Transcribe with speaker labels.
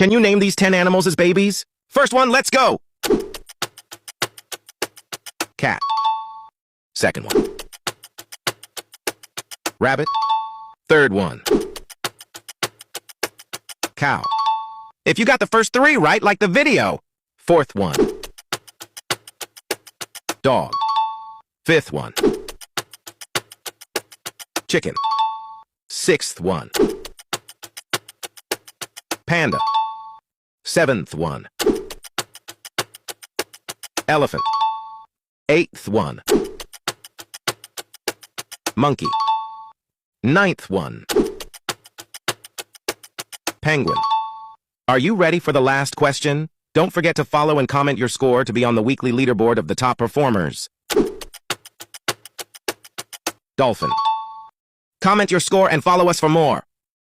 Speaker 1: Can you name these 10 animals as babies? First one, let's go! Cat. Second one. Rabbit. Third one. Cow. If you got the first 3 right, like the video. Fourth one. Dog. Fifth one. Chicken. Sixth one. Panda. Seventh one. Elephant. Eighth one. Monkey. Ninth one. Penguin. Are you ready for the last question? Don't forget to follow and comment your score to be on the weekly leaderboard of the top performers. Dolphin. Comment your score and follow us for more.